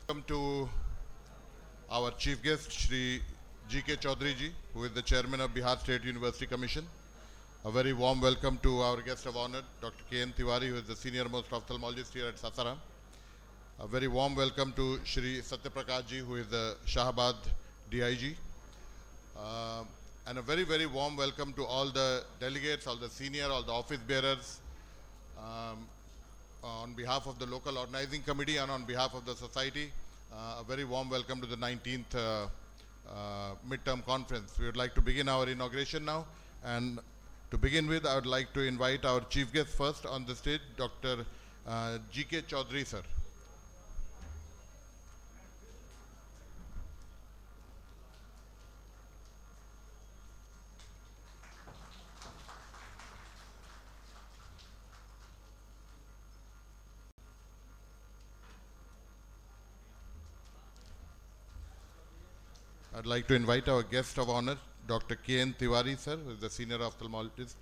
Welcome to our chief guest, Shri G.K. Chaudhary ji, who is the chairman of Bihar State University Commission. A very warm welcome to our guest of honor, Dr. K.N. Tiwari, who is the senior most ophthalmologist here at Sasaram. A very warm welcome to Shri Satyaprakash ji, who is the Shahabad DIG. And a very, very warm welcome to all the delegates, all the senior, all the office bearers, on behalf of the local organizing committee and on behalf of the society. A very warm welcome to the 19th midterm conference. We would like to begin our inauguration now. And to begin with, I would like to invite our chief guest first on the stage, Dr. G.K. Chaudhary, sir. I'd like to invite our guest of honor, Dr. K.N. Tiwari, sir, who is the senior ophthalmologist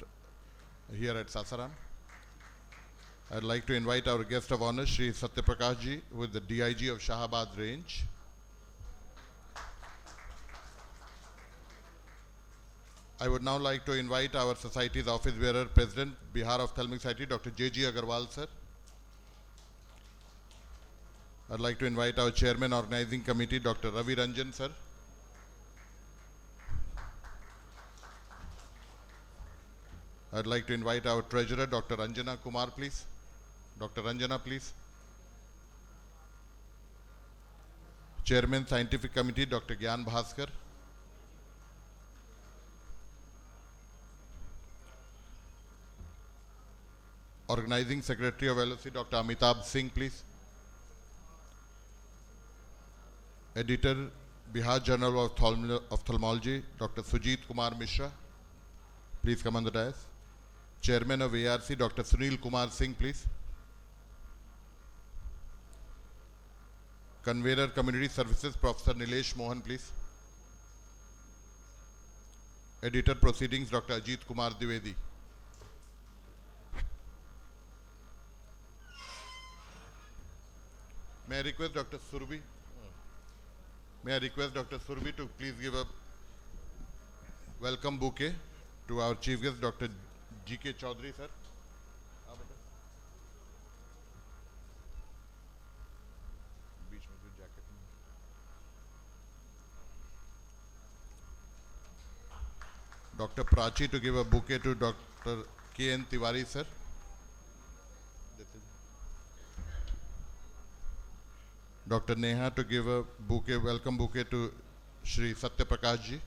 here at Sasaram. I'd like to invite our guest of honor, Shri Satyaprakash ji, who is the DIG of Shahabad Range. I would now like to invite our society's office bearer, President, Bihar Ophthalmic Society, Dr. J.G. Agarwal, sir. I'd like to invite our chairman, organizing committee, Dr. Ravi Ranjan, sir. I'd like to invite our treasurer, Dr. Ranjana Kumar, please. Dr. Ranjana, please. Chairman, Scientific Committee, Dr. Gyan Bhaskar. Organizing Secretary of LOC, Dr. Amitabh Singh, please. Editor, Bihar Journal of Ophthalmology, Dr. Sujit Kumar Mishra. Please come on the dais. Chairman of ARC, Dr. Sunil Kumar Singh, please. Convener Community Services, Professor Nilesh Mohan, please. Editor Proceedings, Dr. Ajit Kumar Dwivedi. May I request Dr. Surbi? May I request Dr. Surbi to please give a welcome bouquet to our chief guest, Dr. G.K. Chaudhary, sir. Dr. Prachi to give a bouquet to Dr. K.N. Tiwari, sir. Dr. Neha to give a bouquet, welcome bouquet to Shri Satyaprakash ji.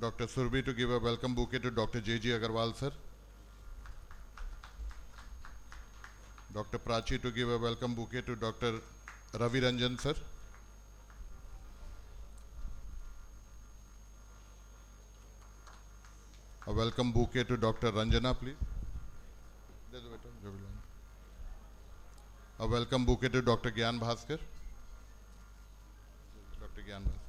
Dr. Surbi to give a welcome bouquet to Dr. J.G. Agarwal, sir. Dr. Prachi to give a welcome bouquet to Dr. Ravi Ranjan, sir. A welcome bouquet to Dr. Ranjana, please. A welcome bouquet to Dr. Gyan Bhaskar. Dr. Gyan Bhaskar.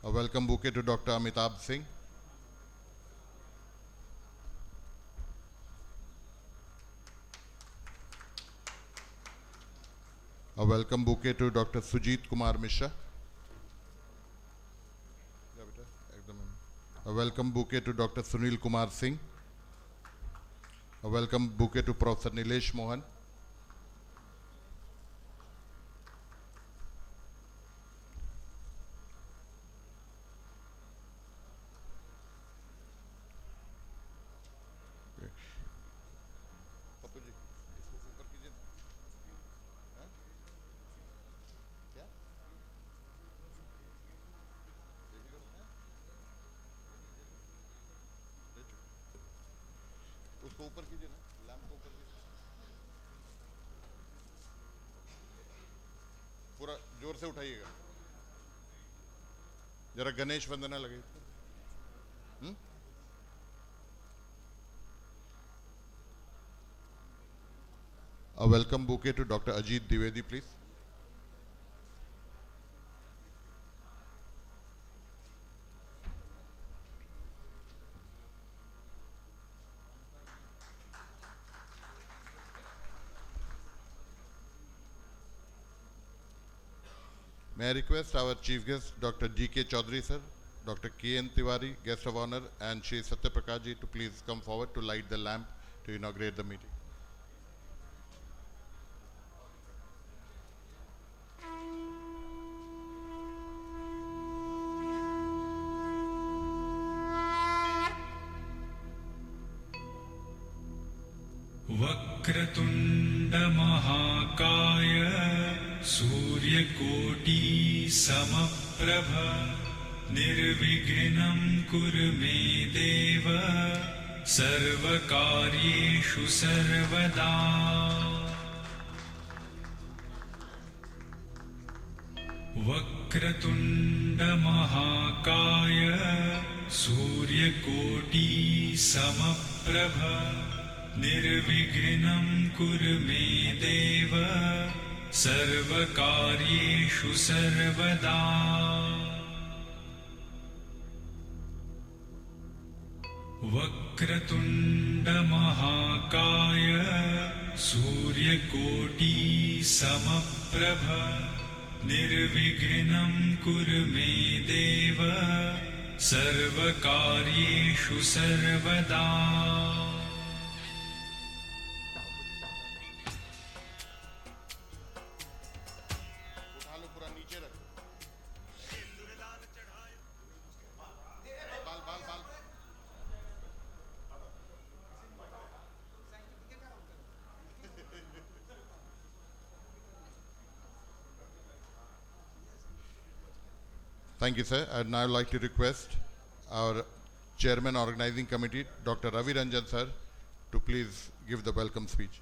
A welcome bouquet to Dr. Amitabh Singh. A welcome bouquet to Dr. Sujit Kumar Mishra. A welcome bouquet to Dr. Sunil Kumar Singh. A welcome bouquet to Professor Nilesh Mohan. उसको ऊपर कीजिए ना, lamp को ऊपर कीजिए, पूरा जोर से उठाइएगा, जरा गणेश वंदना लगे. A welcome bouquet to Dr. Ajit Dwivedi, please. May I request our chief guest, Dr. G.K. Chaudhary, sir, Dr. K.N. Tiwari, guest of honor, and Shri Satyaprakash ji to please come forward to light the lamp to inaugurate the meeting. वक्रतुण्ड महाकाय सूर्यकोटि समप्रभ निर्विघ्नं कुरु मे देव सर्वकार्येषु सर्वदा। वक्रतुण्ड महाकाय सूर्यकोटि समप्रभ निर्विघ्नं कुरु मे देव सर्वकार्येषु सर्वदा। वक्रतुण्ड महाकाय सूर्यकोटि समप्रभ निर्विघ्नं कुरु मे देव सर्वकार्येषु सर्वदा। Thank you, sir. I'd now like to request our Chairman Organizing Committee, Dr. Ravi Ranjan, sir, to please give the welcome speech.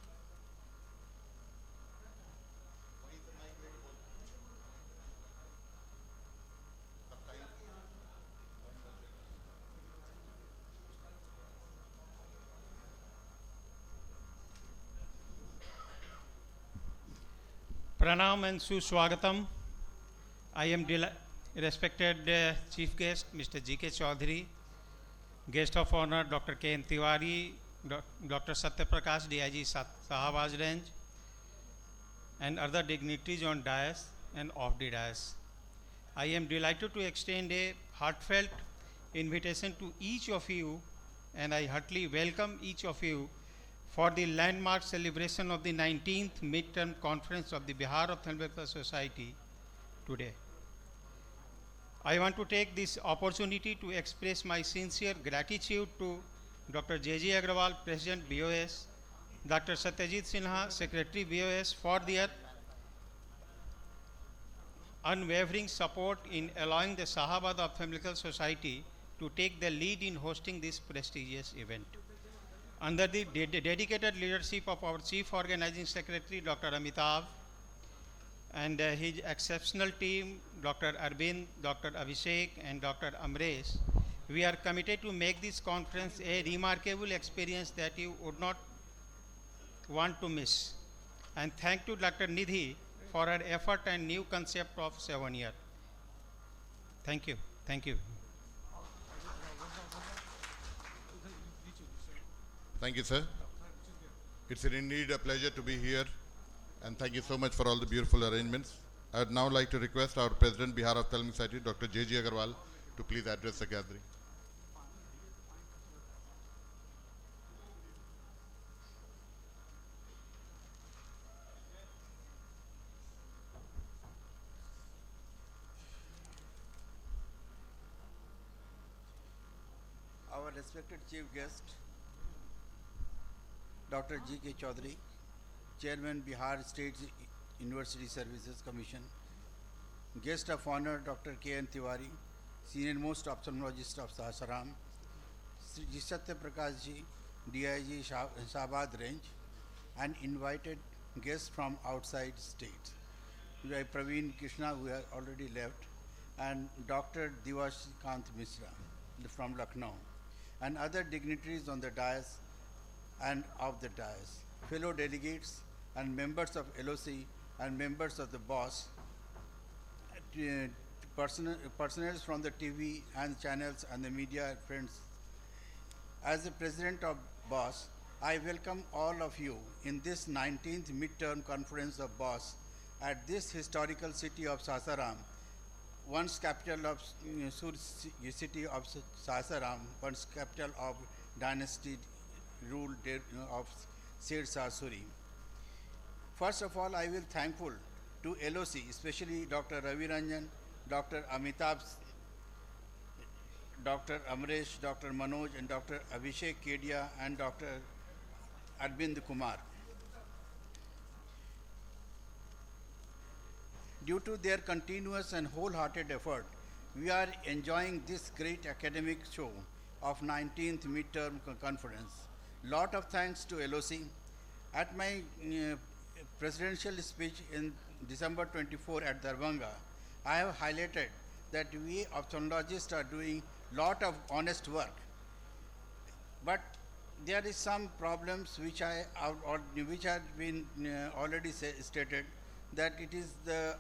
Pranam and Suswagatam. I am respected Chief Guest, Mr. G.K. Chaudhary, Guest of Honor, Dr. K.N. Tiwari, Dr. Satyaprakash, DIG Sahabaz Range, and other dignitaries on dais and off the dais. I am delighted to extend a heartfelt invitation to each of you, and I heartily welcome each of you for the landmark celebration of the 19th Midterm Conference of the Bihar Ophthalmic Society today. I want to take this opportunity to express my sincere gratitude to Dr. J.J. Agrawal, President BOS, Dr. Satyajit Sinha, Secretary BOS, for their unwavering support in allowing the Sahabad Ophthalmical Society to take the lead in hosting this prestigious event. Under the dedicated leadership of our Chief Organizing Secretary, Dr. Amitabh, and his exceptional team, Dr. Arvind, Dr. Abhishek, and Dr. Amresh, we are committed to make this conference a remarkable experience that you would not want to miss. And thank to Dr. Nidhi for her effort and new concept of 7 years. Thank you. Thank you. Thank you, sir. It's indeed a pleasure to be here, and thank you so much for all the beautiful arrangements. I would now like to request our President, Bihar Ophthalmic Society, Dr. J.J. Agrawal, to please address the gathering. Our respected Chief Guest, Dr. G.K. Chaudhary, Chairman, Bihar State University Services Commission, Guest of Honor, Dr. K.N. Tiwari, Senior Most Ophthalmologist of Sasaram, Sri Satyaprakash ji, DIG Sahabad Range, and invited guests from outside states, like Praveen Krishna, who has already left, and Dr. Divashikant Misra from Lucknow, and other dignitaries on the dais and of the dais, fellow delegates and members of LOC and members of the BOSS, personnel from the TV and channels and the media friends. As the president of BOSS, I welcome all of you in this 19th midterm conference of BOSS at this historical city of Sasaram, once capital of city of Sasaram, once capital of dynasty rule of Sher Suri. First of all, I will thankful to LOC, especially Dr. Ravi Ranjan, Dr. Amitabh, Dr. Amresh, Dr. Manoj, and Dr. Abhishek Kedia, and Dr. Arvind Kumar. Due to their continuous and wholehearted effort, we are enjoying this great academic show of 19th midterm conference. Lot of thanks to LOC. At my presidential speech in December 24 at Darbhanga, I have highlighted that we ophthalmologists are doing lot of honest work, but there is some problems which which have been already stated, that it is the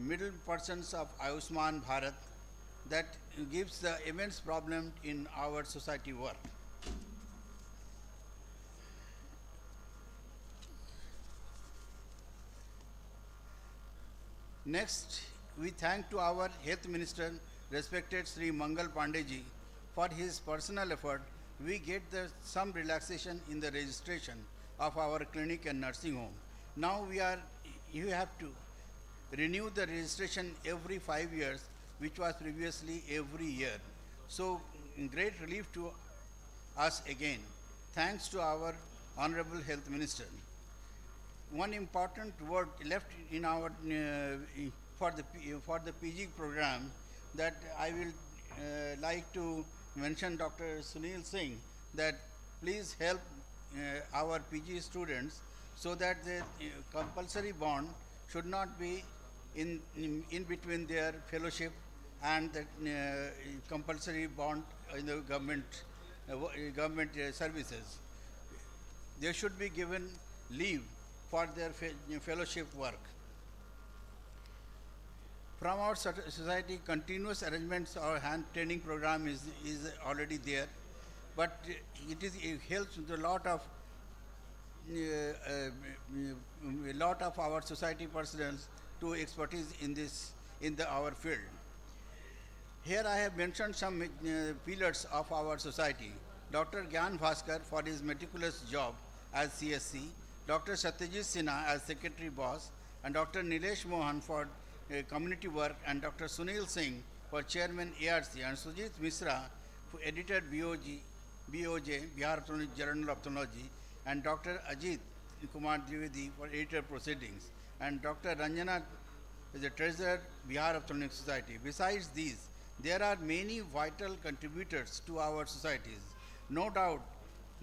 middle persons of Ayushman Bharat that gives the immense problem in our society work. Next, we thank to our Health Minister, respected Sri Mangal Pandey for his personal effort. We get some relaxation in the registration of our clinic and nursing home. Now you have to renew the registration every 5 years, which was previously every year. So, great relief to us again. Thanks to our Honorable Health Minister. One important word left in our for the PG program that I will like to mention Dr. Sunil Singh, that please help our PG students so that the compulsory bond should not be in between their fellowship and the compulsory bond in the government services. They should be given leave for their fellowship work. From our society, continuous arrangements, our hand training program is already there, but it helps with a lot of our society personnel to expertise in our field. Here I have mentioned some pillars of our society. Dr. Gyan Bhaskar for his meticulous job as CSC, Dr. Satyajit Sinha as Secretary Boss, and Dr. Nilesh Mohan for community work, and Dr. Sunil Singh for Chairman ARC, and Sujit Misra for editor BOJ, Bihar Ophthalmology Journal of Ophthalmology, and Dr. Ajit Kumar Dwivedi for editor proceedings, and Dr. Ranjana is the treasurer, Bihar Ophthalmic Society. Besides these, there are many vital contributors to our societies. No doubt,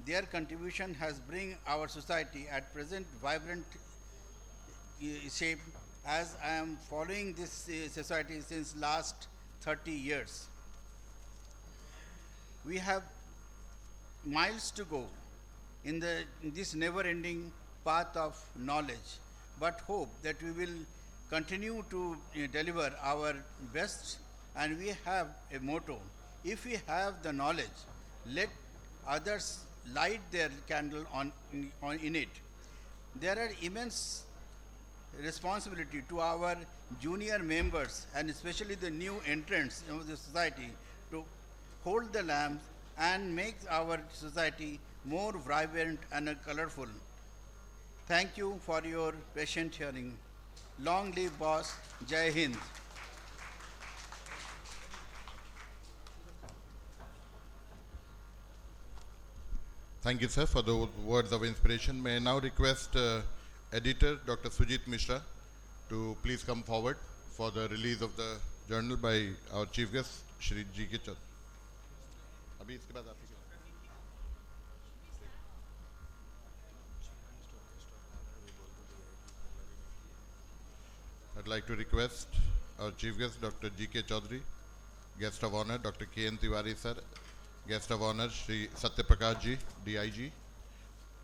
their contribution has bring our society at present vibrant shape, as I am following this society since last 30 years. We have miles to go in this never-ending path of knowledge, but hope that we will continue to deliver our best. And we have a motto: if we have the knowledge, let others light their candle in it. There are immense responsibility to our junior members, and especially the new entrants of the society, to hold the lamps and make our society more vibrant and colorful. Thank you for your patient hearing. Long live boss. Jai Hind. Thank you, sir, for the words of inspiration. May I now request editor Dr. Sujit Mishra to please come forward for the release of the journal by our chief guest, Shri G.K. Chaudhary. अभी इसके बाद आप ही I'd like to request our chief guest, Dr. G.K. Chaudhary, guest of honor, Dr. K.N. Tiwari, sir, guest of honor, Shri Satya Prakash ji, DIG,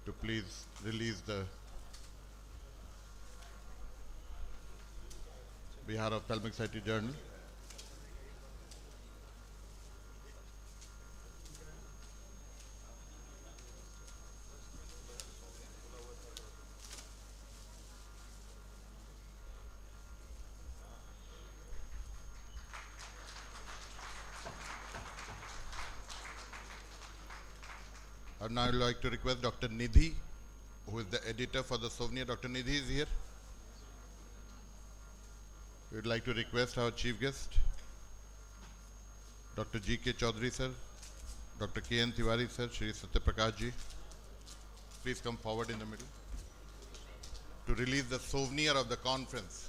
to please release the Bihar Ophthalmic Society Journal. I would now like to request Dr. Nidhi, who is the editor for the souvenir. Dr. Nidhi is here. We would like to request our chief guest, Dr. G.K. Chaudhary sir, Dr. K.N. Tiwari sir, Shri Satya Prakash ji. Please come forward in the middle to release the souvenir of the conference.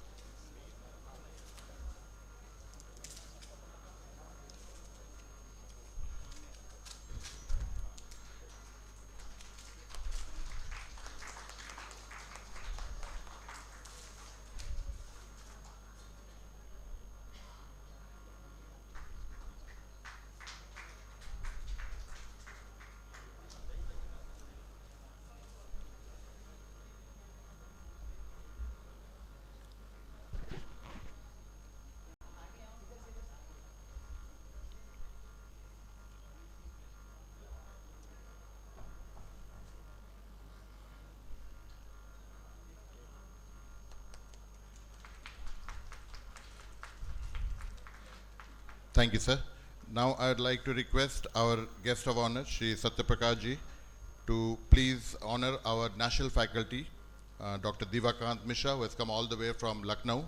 Thank you, sir. Now I would like to request our guest of honor, Shri Satya Prakash ji, to please honor our national faculty, Dr. Divakant Mishra, who has come all the way from Lucknow.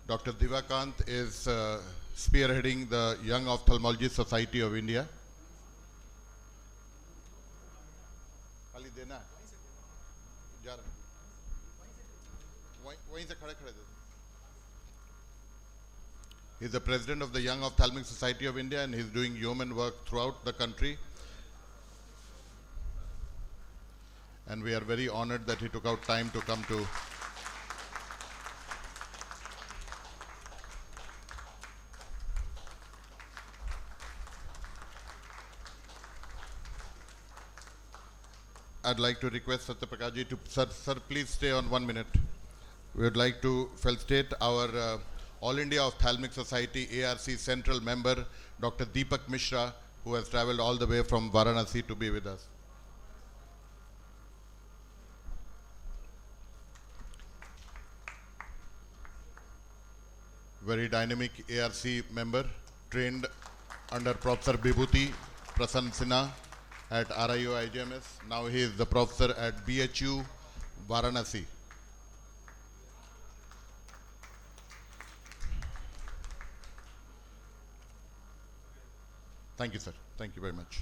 Dr. Divakant is spearheading the Young Ophthalmology Society of India. खाली देना है। जा रहा है। वहीं से खड़े खड़े दे दो। He is the president of the Young Ophthalmic Society of India and he is doing yeoman work throughout the country. And we are very honored that he took out time to come to I'd like to request Satya Prakash ji to, sir, please stay on 1 minute. We would like to felicitate our All India Ophthalmic Society ARC Central member, Dr. Deepak Mishra, who has traveled all the way from Varanasi to be with us. Very dynamic ARC member, trained under Professor Bibhuti Prasanna Sinha at RIO IGMS. Now he is the professor at BHU Varanasi. Thank you, sir. Thank you very much.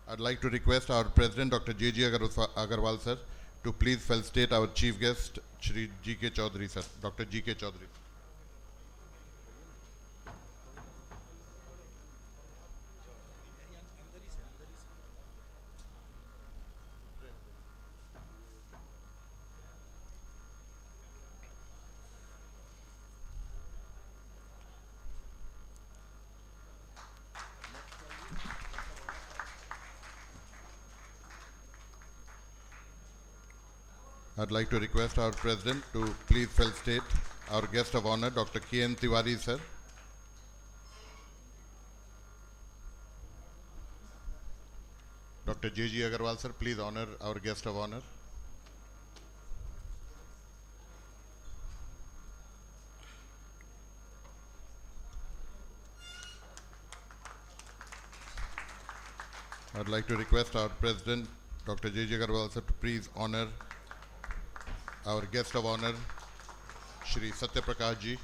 I'd like to request our president, Dr. J.G. Agarwal, sir, to please felicitate our chief guest, Shri G.K. Chaudhary, sir. Dr. G.K. Chaudhary. I'd like to request our president to please felicitate our guest of honor, Dr. K.N. Tiwari, sir. Dr. J.G. Agarwal, sir, please honor our guest of honor. I'd like to request our president, Dr. J.J. Agarwal, sir, to please honor our guest of honor, Shri Satya Prakash ji.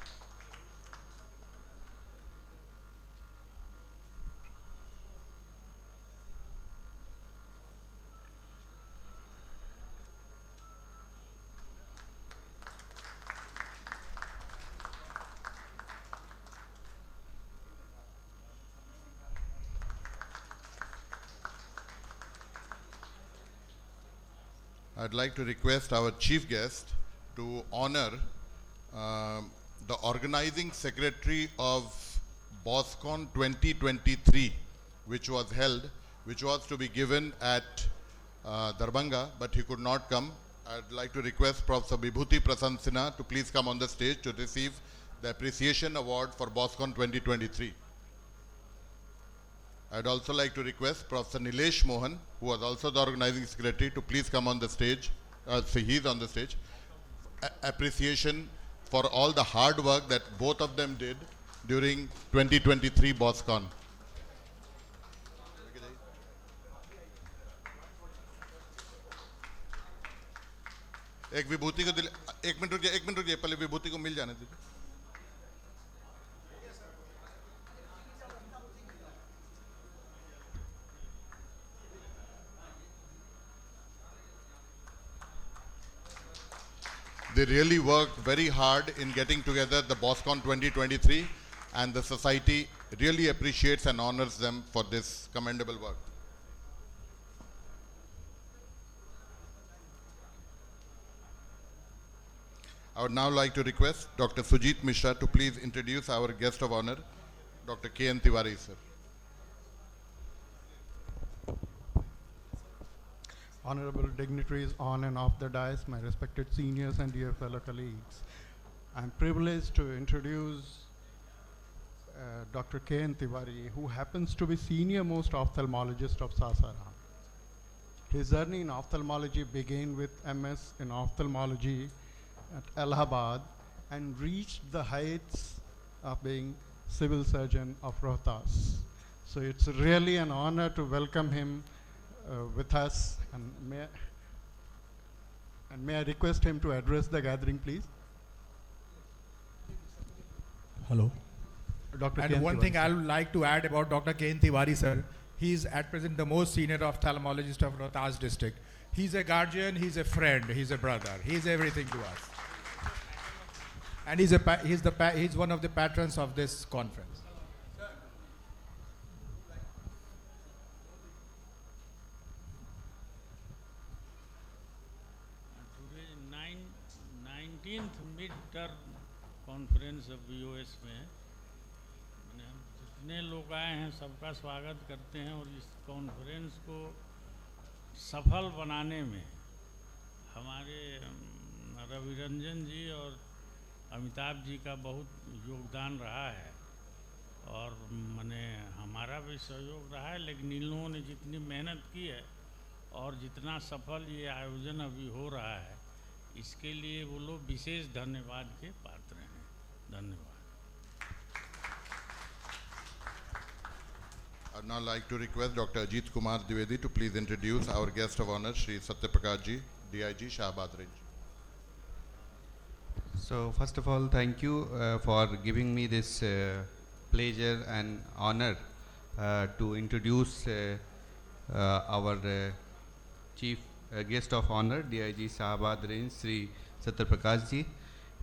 I'd like to request our chief guest to honor the organizing secretary of BOSCON 2023, which was held, which was to be given at Darbhanga, but he could not come. I'd like to request Professor Bibhuti Prasanna Sinha to please come on the stage to receive the Appreciation Award for BOSCON 2023. I'd also like to request Professor Nilesh Mohan, who was also the organizing secretary, to please come on the stage. He's on the stage. Appreciation for all the hard work that both of them did during 2023 BOSCON. एक विभूति को एक minute रुकिए पहले विभूति को मिल जाने दीजिए. They really worked very hard in getting together the BOSCON 2023, and the society really appreciates and honors them for this commendable work. I would now like to request Dr. Sujit Mishra to please introduce our guest of honor, Dr. K.N. Tiwari, sir. Honorable dignitaries on and off the dais, my respected seniors and dear fellow colleagues. I'm privileged to introduce Dr. K.N. Tiwari, who happens to be senior most ophthalmologist of Sasaram. His journey in ophthalmology began with MS in ophthalmology at Allahabad and reached the heights of being civil surgeon of Rohtas. So it's really an honor to welcome him with us, and may I request him to address the gathering, please? Hello. Dr. And K.N. one Tiwari, thing sir. I would like to add about Dr. K.N. Tiwari, sir. He is at present the most senior ophthalmologist of Rohtas district. He's a guardian, he's a friend, he's a brother, he's everything to us. And he's one of the patrons of this conference. Today 19th mid-term conference of BOS में मैंने हम जितने लोग आए हैं सबका स्वागत करते हैं और इस कॉन्फ्रेंस को सफल बनाने में हमारे रवि रंजन जी और अमिताभ जी का बहुत योगदान रहा है और मैंने हमारा भी सहयोग रहा है, लेकिन इन लोगों ने जितनी मेहनत की है और जितना सफल ये आयोजन अभी हो रहा है इसके लिए वो लोग विशेष धन्यवाद के पात्र हैं. धन्यवाद. I'd now like to request Dr. Ajit Kumar Dwivedi to please introduce our guest of honor, Shri Satyaprakash ji, DIG, Shahabad Range. So first of all, thank you for giving me this pleasure and honor to introduce our chief guest of honor, DIG Shahabad Range, Sri Satyaprakash ji.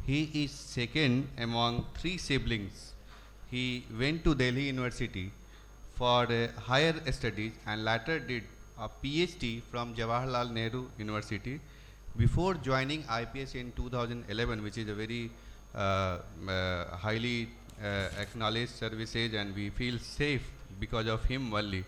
He is second among three siblings. He went to Delhi University for higher studies and later did a PhD from Jawaharlal Nehru University before joining IPS in 2011, which is a very highly acknowledged services, and we feel safe because of him only.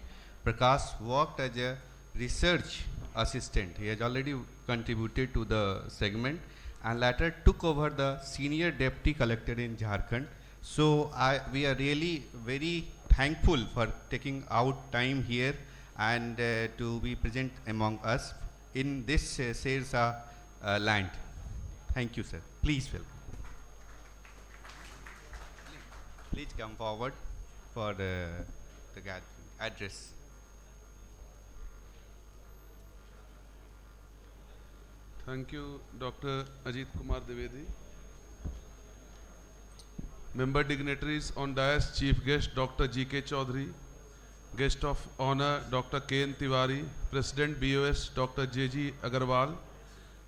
Prakash worked as a research assistant. He has already contributed to the segment and later took over the senior deputy collector in Jharkhand. So we are really very thankful for taking out time here and to be present among us in this Sirsa land. Thank you, sir. Please welcome. Please come forward for the address. Thank you, Dr. Ajit Kumar Dwivedi. Member dignitaries on dais, Chief Guest Dr. G.K. Chaudhary, Guest of Honor Dr. K.N. Tiwari, President BOS Dr. J.G. Agarwal,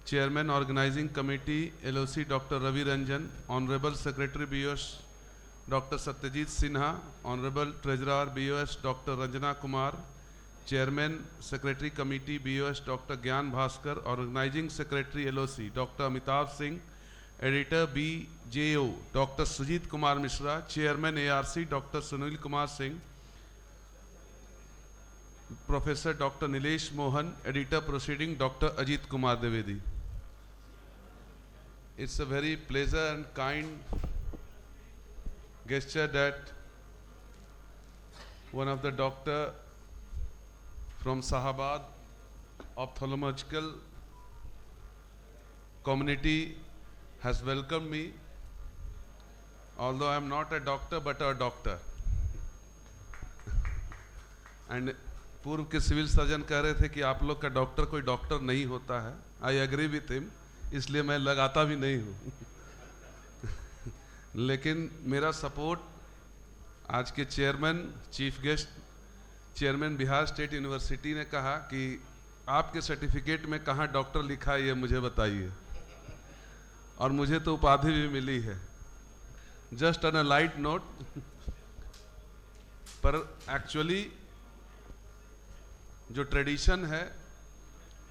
Chairman Organizing Committee LOC Dr. Ravi Ranjan, Honorable Secretary BOS Dr. Satyajit Sinha, Honorable Treasurer BOS Dr. Ranjana Kumar, Chairman Secretary Committee BOS Dr. Gyan Bhaskar, Organizing Secretary LOC Dr. Amitabh Singh, Editor BJO Dr. Sujit Kumar Mishra, Chairman ARC Dr. Sunil Kumar Singh, Professor Dr. Nilesh Mohan, Editor Proceeding Dr. Ajit Kumar Dwivedi. It's a very pleasant and kind gesture that one of the doctor from Sahabad ophthalmological community has welcomed me although I am not a doctor but a doctor. And पूर्व के civil surgeon कह रहे थे कि आप लोग का doctor कोई डॉक्टर नहीं होता है. आई एग्री विथ हिम, इसलिए मैं लगाता भी नहीं हूँ. लेकिन मेरा सपोर्ट आज के chairman, chief guest chairman Bihar state university ने कहा कि आपके सर्टिफिकेट में कहाँ डॉक्टर लिखा है ये मुझे बताइए. और मुझे तो उपाधि भी मिली है. Just on a light note, पर एक्चुअली जो ट्रेडिशन है,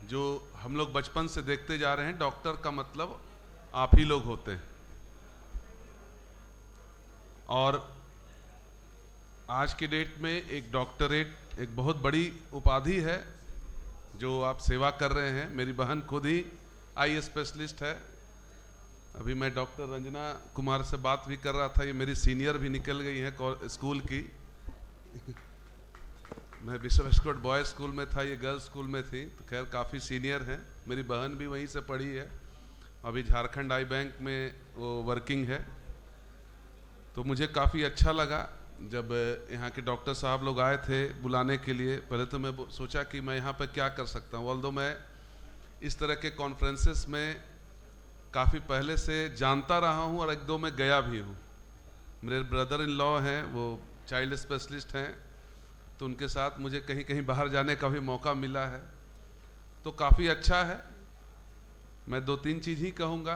जो हम लोग बचपन से देखते जा रहे हैं, डॉक्टर का मतलब आप ही लोग होते हैं. और आज की डेट में एक डॉक्टरेट एक बहुत बड़ी उपाधि है जो आप सेवा कर रहे हैं. मेरी बहन खुद ही आई स्पेशलिस्ट है. अभी मैं डॉक्टर रंजना कुमार से बात भी कर रहा था, ये मेरी सीनियर भी निकल गई हैं स्कूल की. मैं बिशप एस्कॉट बॉयज स्कूल में था, ये गर्ल्स स्कूल में थी, तो खैर काफ़ी सीनियर हैं. मेरी बहन भी वहीं से पढ़ी है, अभी झारखंड आई बैंक में वो वर्किंग है. तो मुझे काफ़ी अच्छा लगा जब यहाँ के डॉक्टर साहब लोग आए थे बुलाने के लिए. पहले तो मैं सोचा कि मैं यहाँ पर क्या कर सकता हूँ, ऑल्दो मैं इस तरह के कॉन्फ्रेंसेस में काफ़ी पहले से जानता रहा हूँ और एक दो में गया भी हूँ. मेरे ब्रदर इन लॉ हैं, वो चाइल्ड स्पेशलिस्ट हैं, तो उनके साथ मुझे कहीं कहीं बाहर जाने का भी मौका मिला है. तो काफ़ी अच्छा है. मैं दो तीन चीज़ ही कहूँगा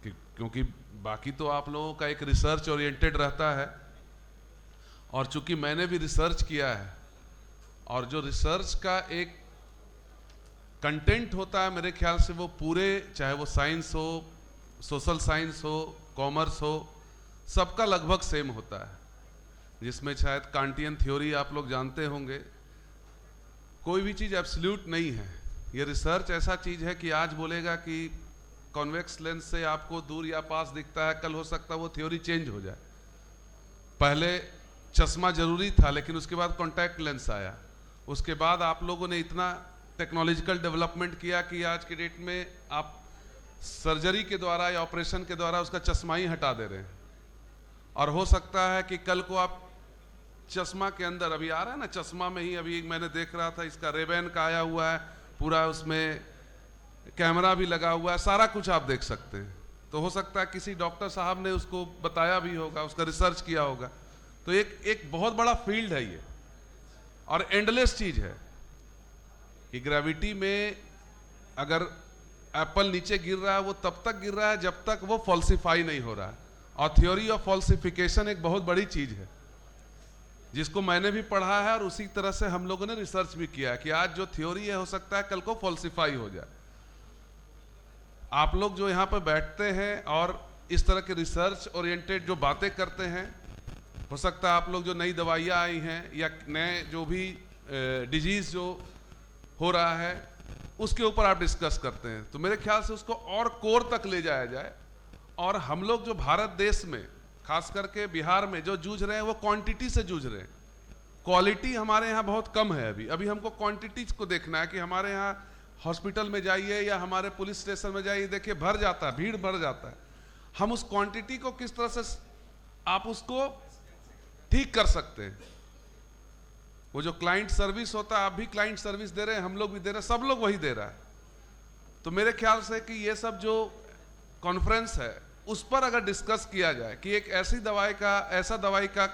कि क्योंकि बाकी तो आप लोगों का एक रिसर्च ओरिएंटेड रहता है, और चूंकि मैंने भी रिसर्च किया है, और जो रिसर्च का एक कंटेंट होता है मेरे ख्याल से वो पूरे, चाहे वो साइंस हो, सोशल साइंस हो, कॉमर्स हो, सबका लगभग सेम होता है. जिसमें शायद कांटियन थ्योरी आप लोग जानते होंगे. कोई भी चीज़ एब्सोल्यूट नहीं है. ये रिसर्च ऐसा चीज़ है कि आज बोलेगा कि कॉन्वेक्स लेंस से आपको दूर या पास दिखता है, कल हो सकता है वो थ्योरी चेंज हो जाए. पहले चश्मा जरूरी था, लेकिन उसके बाद कॉन्टैक्ट लेंस आया. उसके बाद आप लोगों ने इतना टेक्नोलॉजिकल डेवलपमेंट किया कि आज के डेट में आप सर्जरी के द्वारा या ऑपरेशन के द्वारा उसका चश्मा ही हटा दे रहे हैं. और हो सकता है कि कल को आप चश्मा के अंदर, अभी आ रहा है ना चश्मा में ही, अभी मैंने देख रहा था इसका रेबेन का आया हुआ है, पूरा उसमें कैमरा भी लगा हुआ है, सारा कुछ आप देख सकते हैं. तो हो सकता है किसी डॉक्टर साहब ने उसको बताया भी होगा, उसका रिसर्च किया होगा. तो एक बहुत बड़ा फील्ड है ये, और एंडलेस चीज है कि ग्रेविटी में अगर एप्पल नीचे गिर रहा है वो तब तक गिर रहा है जब तक वो फॉल्सिफाई नहीं हो रहा है. और थ्योरी ऑफ फॉल्सिफिकेशन एक बहुत बड़ी चीज है जिसको मैंने भी पढ़ा है, और उसी तरह से हम लोगों ने रिसर्च भी किया है कि आज जो थ्योरी है हो सकता है कल को फॉल्सिफाई हो जाए. आप लोग जो यहाँ पर बैठते हैं और इस तरह के रिसर्च ओरिएंटेड जो बातें करते हैं, हो सकता है आप लोग जो नई दवाइयाँ आई हैं या नए जो भी डिजीज जो हो रहा है उसके ऊपर आप डिस्कस करते हैं. तो मेरे ख्याल से उसको और कोर तक ले जाया जाए. और हम लोग जो भारत देश में, खास करके बिहार में जो जूझ रहे हैं वो क्वांटिटी से जूझ रहे हैं. क्वालिटी हमारे यहाँ बहुत कम है. अभी हमको क्वांटिटी को देखना है कि हमारे यहाँ हॉस्पिटल में जाइए या हमारे पुलिस स्टेशन में जाइए, देखिए भर जाता है, भीड़ भर जाता है. हम उस क्वांटिटी को किस तरह से आप उसको ठीक कर सकते हैं. वो जो क्लाइंट सर्विस होता है, आप भी क्लाइंट सर्विस दे रहे हैं, हम लोग भी दे रहे हैं, सब लोग वही दे रहा है. तो मेरे ख्याल से कि ये सब जो कॉन्फ्रेंस है उस पर अगर डिस्कस किया जाए कि एक ऐसा दवाई का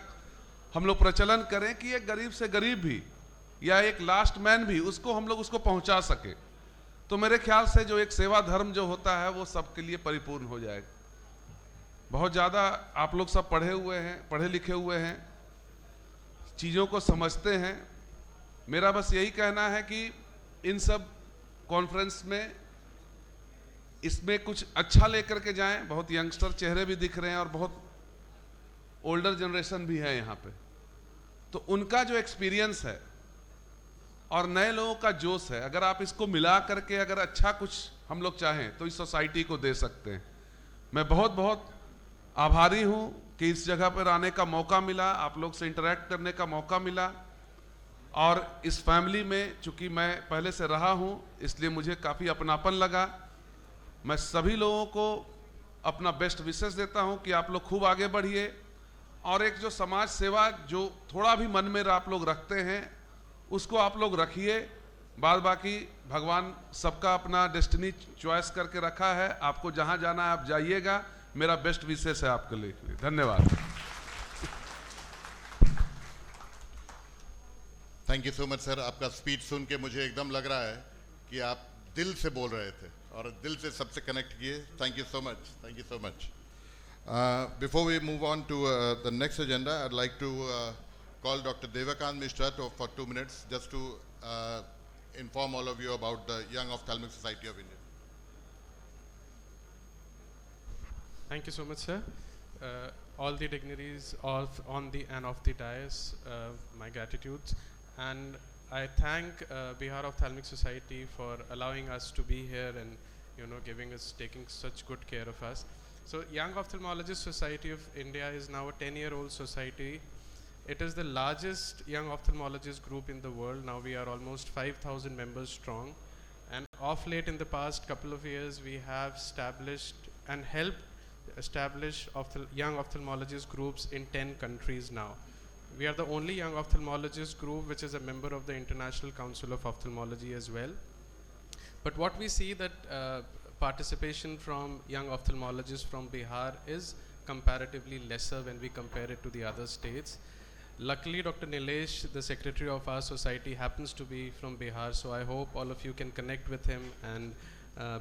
हम लोग प्रचलन करें कि एक गरीब से गरीब भी या एक लास्ट मैन भी हम लोग उसको पहुंचा सके, तो मेरे ख्याल से जो एक सेवा धर्म जो होता है वो सबके लिए परिपूर्ण हो जाएगा. बहुत ज़्यादा आप लोग सब पढ़े लिखे हुए हैं, चीज़ों को समझते हैं. मेरा बस यही कहना है कि इन सब कॉन्फ्रेंस में इसमें कुछ अच्छा लेकर के जाएं. बहुत यंगस्टर चेहरे भी दिख रहे हैं और बहुत ओल्डर जनरेशन भी है यहाँ पे, तो उनका जो एक्सपीरियंस है और नए लोगों का जोश है, अगर आप इसको मिला करके अगर अच्छा कुछ हम लोग चाहें तो इस सोसाइटी को दे सकते हैं. मैं बहुत बहुत आभारी हूँ कि इस जगह पर आने का मौका मिला, आप लोग से इंटरेक्ट करने का मौका मिला. और इस फैमिली में चूंकि मैं पहले से रहा हूँ इसलिए मुझे काफ़ी अपनापन लगा. मैं सभी लोगों को अपना बेस्ट विशेष देता हूं कि आप लोग खूब आगे बढ़िए, और एक जो समाज सेवा जो थोड़ा भी मन में आप लोग रखते हैं उसको आप लोग रखिए। बाद बाकी भगवान सबका अपना डेस्टिनी चॉइस करके रखा है, आपको जहां जाना है आप जाइएगा। मेरा बेस्ट विशेष है आपके लिए। धन्यवाद। Thank you so much sir. आपका स्पीच सुन के मुझे एकदम लग रहा है कि आप दिल से बोल रहे थे और दिल से सबसे कनेक्ट किए। Thank you so much, thank you so much. Before we move on to the next agenda, I'd like to call Dr. Devakant Mishra for 2 minutes just to inform all of you about the Young Ophthalmic Society of India. Thank you so much, sir. All the dignitaries on the and off the dais, my gratitude. And I thank Bihar Ophthalmic Society for allowing us to be here and, giving us, taking such good care of us. So Young Ophthalmologist Society of India is now a 10-year-old society. It is the largest young ophthalmologist group in the world. Now we are almost 5,000 members strong. And of late in the past couple of years, we have established and helped establish young ophthalmologist groups in 10 countries now. We are the only young ophthalmologist group which is a member of the International Council of Ophthalmology as well. But what we see that participation from young ophthalmologists from Bihar is comparatively lesser when we compare it to the other states. Luckily, Dr. Nilesh, the secretary of our society, happens to be from Bihar, so I hope all of you can connect with him and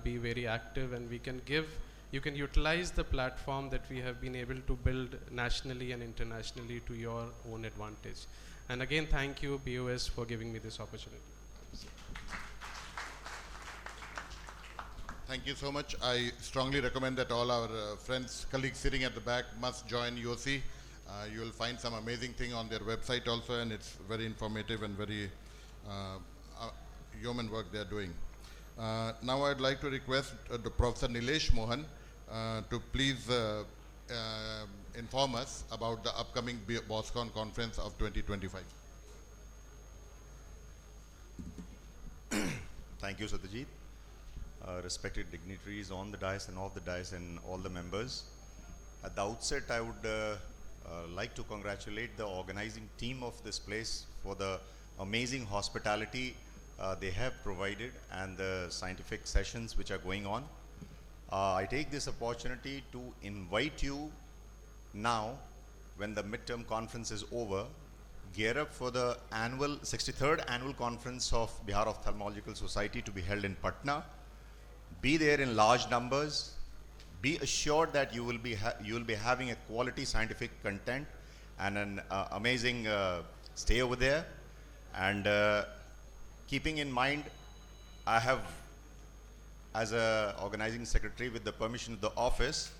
be very active, and you can utilize the platform that we have been able to build nationally and internationally to your own advantage. And again, thank you, BOS, for giving me this opportunity. Thank you so much. I strongly recommend that all our friends, colleagues sitting at the back must join UOC. You will find some amazing thing on their website also, and it's very informative and very human work they are doing. Now I'd like to request Professor Nilesh Mohan to please inform us about the upcoming BOSCON conference of 2025. Thank you, Satyajit. Respected dignitaries on the dais and off the dais and all the members. At the outset, I would like to congratulate the organizing team of this place for the amazing hospitality they have provided and the scientific sessions which are going on. I take this opportunity to invite you now, when the midterm conference is over, gear up for the 63rd annual conference of Bihar Ophthalmological Society to be held in Patna. Be there in large numbers. Be assured that you will be having a quality scientific content and an amazing stay over there. And keeping in mind, I have, as a organizing secretary, with the permission of the office,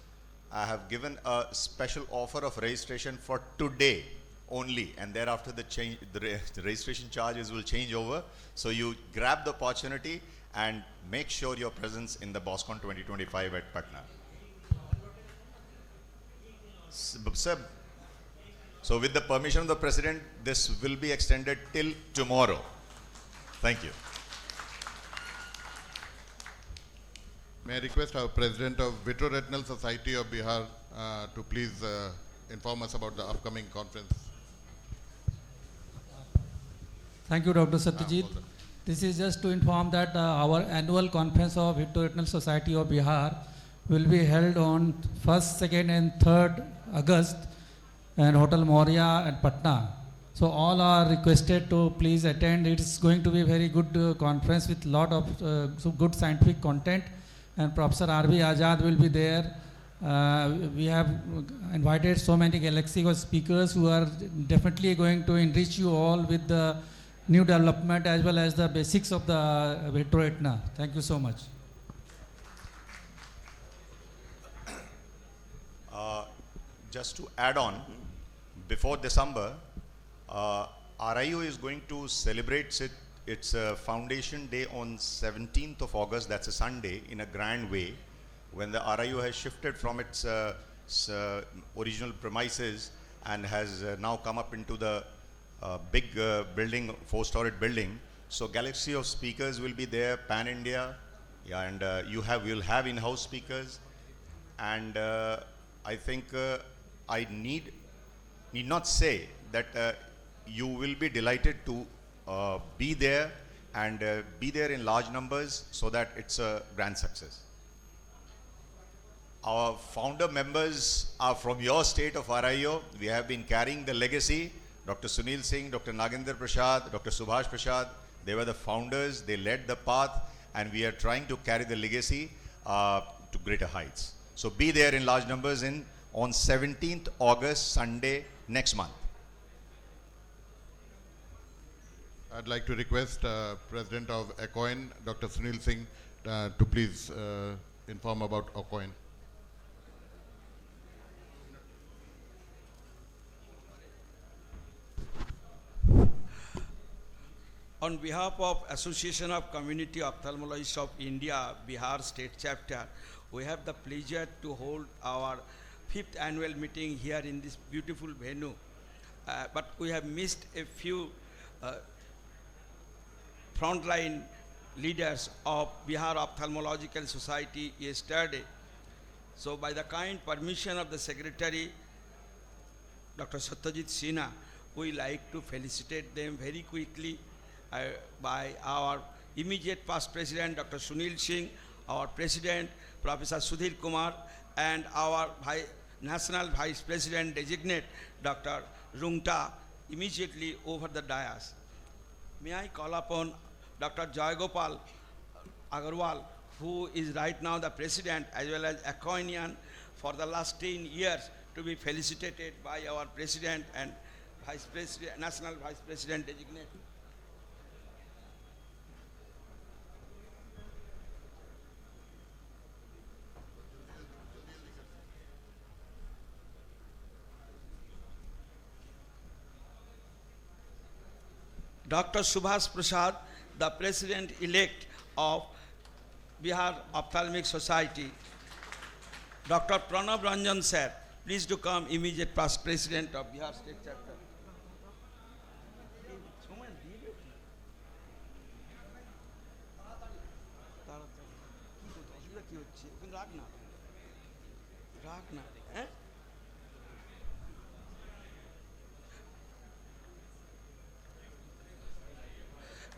I have given a special offer of registration for today only, and thereafter the registration charges will change over. So you grab the opportunity and make sure your presence in the BOSCON 2025 at Patna. Sir, so with the permission of the President, this will be extended till tomorrow. Thank you. May I request our President of Vitreoretinal Society of Bihar to please inform us about the upcoming conference. Thank you, Dr. Satyajit. This is just to inform that our annual conference of Vitreoretinal Society of Bihar will be held on 1st, 2nd and 3rd August in Hotel Moria at Patna. So all are requested to please attend. It is going to be a very good conference with lot of good scientific content, and Professor R.B. Azad will be there. We have invited so many galaxy of speakers who are definitely going to enrich you all with the new development as well as the basics of the vitreoretina. Thank you so much. Just to add on, before December, RIU is going to celebrate its foundation day on 17th of August, that's a Sunday, in a grand way, when the RIU has shifted from its original premises and has now come up into the big building, 4-storied building. So galaxy of speakers will be there, pan-India, and you'll have in-house speakers. and I think I need not say that you will be delighted to be there and be there in large numbers so that it's a grand success. Our founder members are from your state of RIO. We have been carrying the legacy. Dr. Sunil Singh, Dr. Nagendra Prasad, Dr. Subhash Prasad, they were the founders, they led the path, and we are trying to carry the legacy to greater heights. So be there in large numbers on 17th August, Sunday, next month. I'd like to request President of ACOIN, Dr. Sunil Singh, to please inform about ACOIN. On behalf of Association of Community Ophthalmologists of India, Bihar State Chapter, we have the pleasure to hold our 5th annual meeting here in this beautiful venue. But we have missed a few frontline leaders of Bihar Ophthalmological Society yesterday. So by the kind permission of the Secretary, Dr. Satyajit Sinha, we like to felicitate them very quickly by our immediate past President, Dr. Sunil Singh, our President, Professor Sudhir Kumar, and our National Vice President Designate, Dr. Rungta, immediately over the dais. May I call upon Dr. Jayagopal Agarwal, who is right now the President as well as ACOINian for the last 10 years, to be felicitated by our President and Vice President, National Vice President Designate. Dr. Subhash Prasad, the President-elect of Bihar Ophthalmic Society. Dr. Pranav Ranjan sir, please to come, immediate past President of Bihar State Chapter.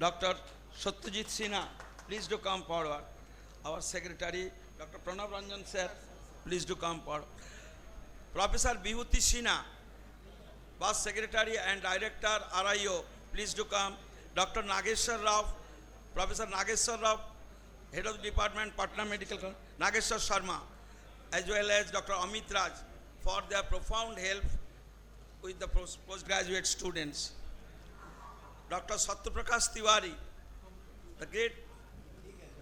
Dr. Satyajit Sinha, please to come forward. Our Secretary, Dr. Pranav Ranjan sir, please to come forward. Professor Bibhuti Sinha, Vice Secretary and Director RIO, please to come. Dr. Nageshwar Rao, Professor Nageshwar Rao, Head of the Department, Patna Medical College, Nageshwar Sharma, as well as Dr. Amit Raj, for their profound help with the postgraduate students. Dr. Satyaprakash Tiwari, the great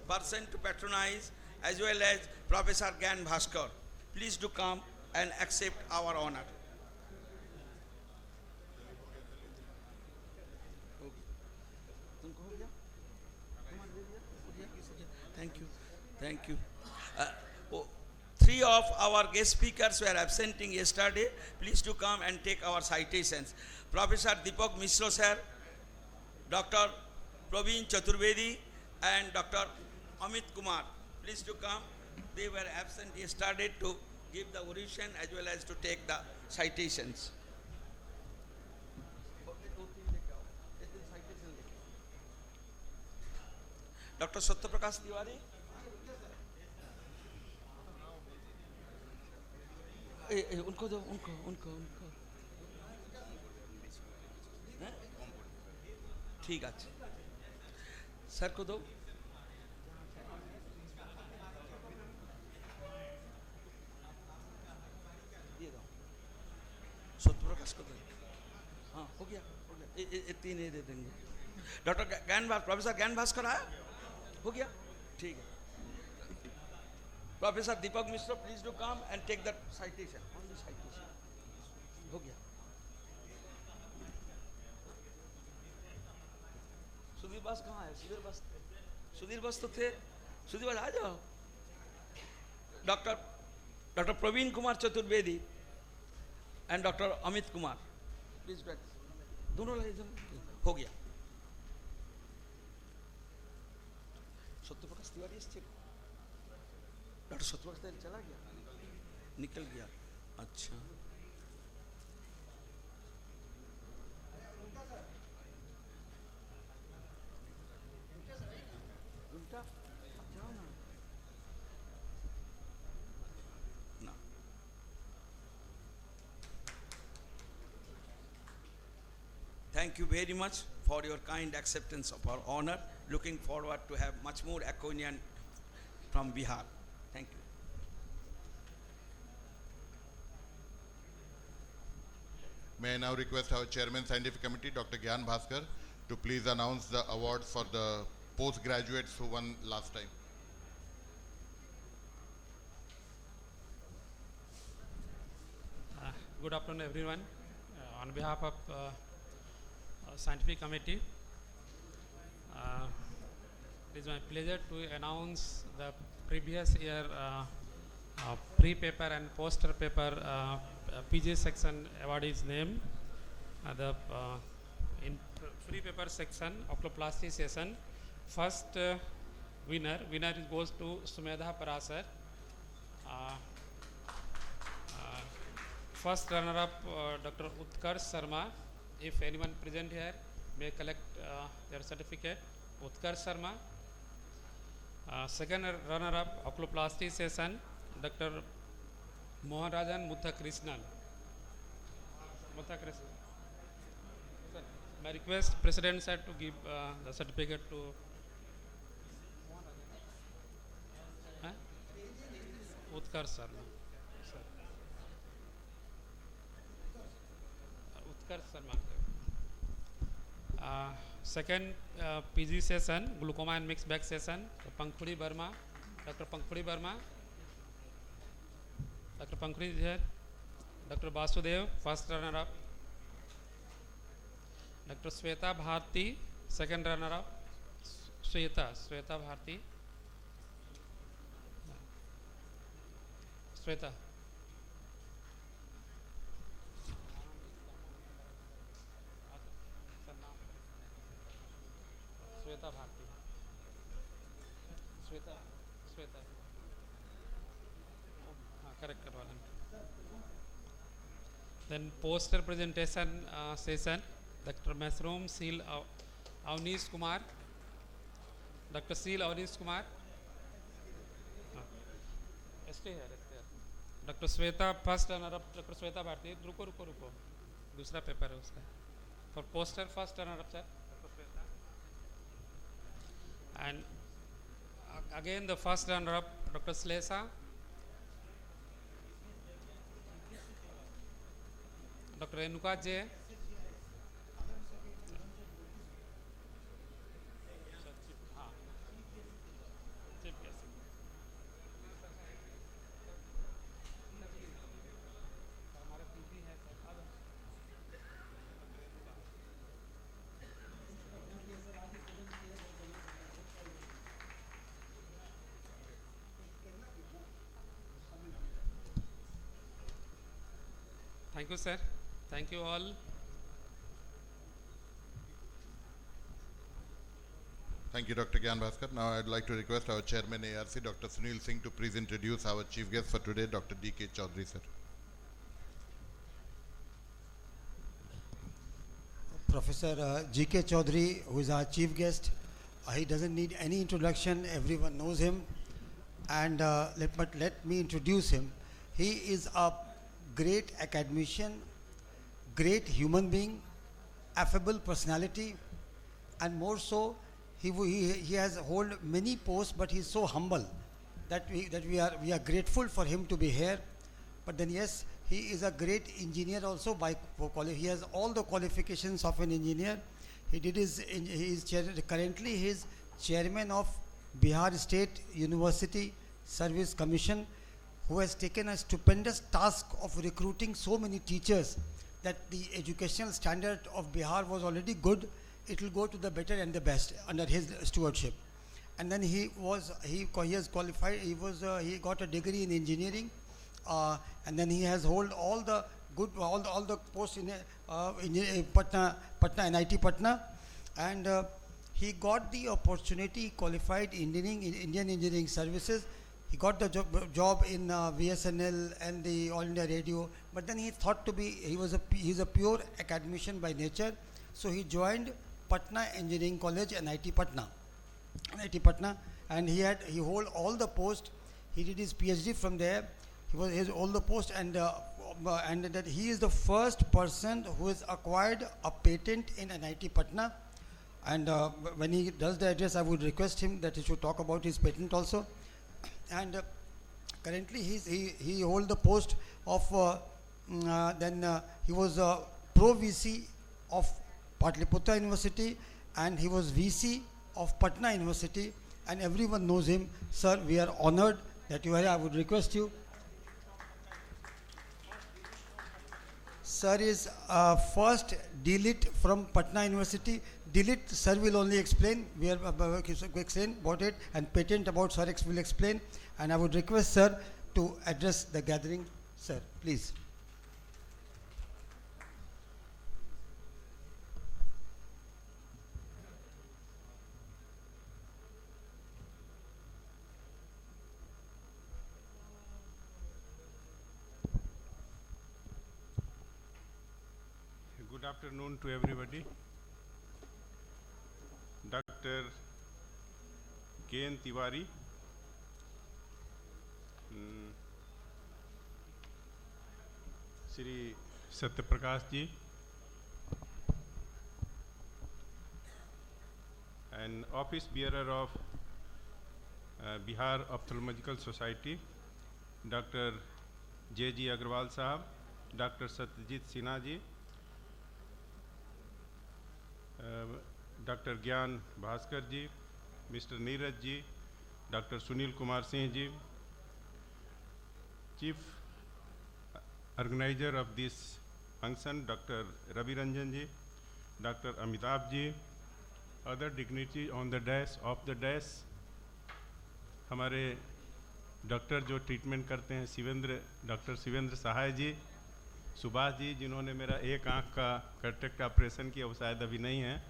person to patronize, as well as Professor Gyan Bhaskar. Please do come and accept our honor. Thank you. Thank you. Three of our guest speakers were absenting yesterday. Please do come and take our citations. Professor Deepak Mishra sir, Dr. Praveen Chaturvedi, and Dr. Amit Kumar, please to come. They were absent yesterday to give the oration as well as to take the citations. Dr. Satyaprakash Tiwari. उनको दो, उनको ठीक আছে sir কো দাও দিয়ে দাও सत्यप्रकाश को दो हाँ हो गया ये तीन ही दे देंगे डॉक्टर ज्ञान प्रोफेसर ज्ञान भास्कर आया हो गया ठीक है professor Deepak Mishra please do come and take the citation only citation हो गया सुधीर बस कहाँ है सुधीर बस तो थे सुधीर बस आ जाओ doctor Praveen Kumar Chaturvedi and doctor Amit Kumar please बैठ दोनों हो गया सत्यप्रकाश तिवारी डॉक्टर सत्यप्रकाश तिवारी चला गया निकल गया। अच्छा, उल्टा जाओ ना। ना। Thank you very much for your kind acceptance of our honor. Looking forward to have much more Aconian from Bihar. Thank you. May I now request our Chairman Scientific Committee, Dr. Gyan Bhaskar, to please announce the awards for the postgraduates who won last time. Good afternoon, everyone. On behalf of Scientific Committee, it is my pleasure to announce the previous year pre-paper and poster paper PG section awardees name. In pre-paper section, oculoplasticization, first winner goes to Sumedha Parasar. First runner-up, Dr. Utkarsh Sharma. If anyone present here may collect their certificate. Utkarsh Sharma. Second runner-up, oculoplasticization, Dr. Mohanrajan Muthakrishnan. Sir, my request, President sir, to give the certificate to Utkarsh Sharma. Utkarsh Sharma. Second PG session, glaucoma and mixed bag session, Pankhuri Verma, Dr. Pankhuri Verma. Dr. Pankhuri is here. Dr. Basudev, first runner-up. Dr. Sweta Bharti, second runner-up. Sweta Bharti. Sweta. Sweta Bharti. Sweta. Correct. Then poster presentation session, Dr. Masroom Seal Avnish Kumar. Dr. Seal Avnish Kumar. Stay here. Dr. Sweta, first runner-up, Dr. Sweta Bharti. रुको. दूसरा paper है उसका. For poster, first runner-up, sir. Dr. Sweta. And again the first runner-up, Dr. Slesa. Dr. Renuka J. Thank you, sir. Thank you all. Thank you, Dr. Gyan Bhaskar. Now I'd like to request our Chairman ARC, Dr. Sunil Singh, to please introduce our chief guest for today, Dr. D.K. Chaudhary, sir. Professor G.K. Chaudhary, who is our chief guest, he doesn't need any introduction. Everyone knows him. And let me introduce him. He is a great academician, great human being, affable personality, and more so, he has hold many posts, but he's so humble that we are grateful for him to be here. But then yes, he is a great engineer also. He has all the qualifications of an engineer. Currently he is chairman of Bihar State University Service Commission, who has taken a stupendous task of recruiting so many teachers that the educational standard of Bihar was already good. It will go to the better and the best under his stewardship. And then he has qualified. He got a degree in engineering, and then he has hold all the posts in Patna, NIT Patna, and he got the opportunity. Qualified in Indian Engineering Services. He got the job in VSNL and the All India Radio, but then he thought to be, he's a pure academician by nature, so he joined Patna Engineering College, NIT Patna, and he hold all the post. He did his PhD from there. He all the post, and that he is the first person who has acquired a patent in NIT Patna. And when he does the address, I would request him that he should talk about his patent also. And currently he hold the post of he was Pro VC of Patliputra University, and he was VC of Patna University, and everyone knows him. Sir, we are honored that you are here. I would request you. Sir is first DLIT from Patna University. DLIT, sir will only explain. We are explain about it, and patent about sir will explain. And I would request sir to address the gathering. Sir, please. Good afternoon to everybody. Dr. K.N. Tiwari, Shri Satyaprakash ji, an office bearer of Bihar Ophthalmological Society, Dr. J.G. Agarwal Sahab, Dr. Satyajit Sinha ji, doctor Gyan Bhaskar ji, mister Neeraj ji, doctor Sunil Kumar Singh ji, chief organiser of this function doctor Ravi Ranjan ji, doctor Amitabh ji, other dignity on the dash of the dash, हमारे doctor जो treatment करते हैं doctor Shivendra Sahay ji, Subhash ji जिन्होंने मेरा एक आंख का cataract operation किया, वो शायद अभी नहीं है.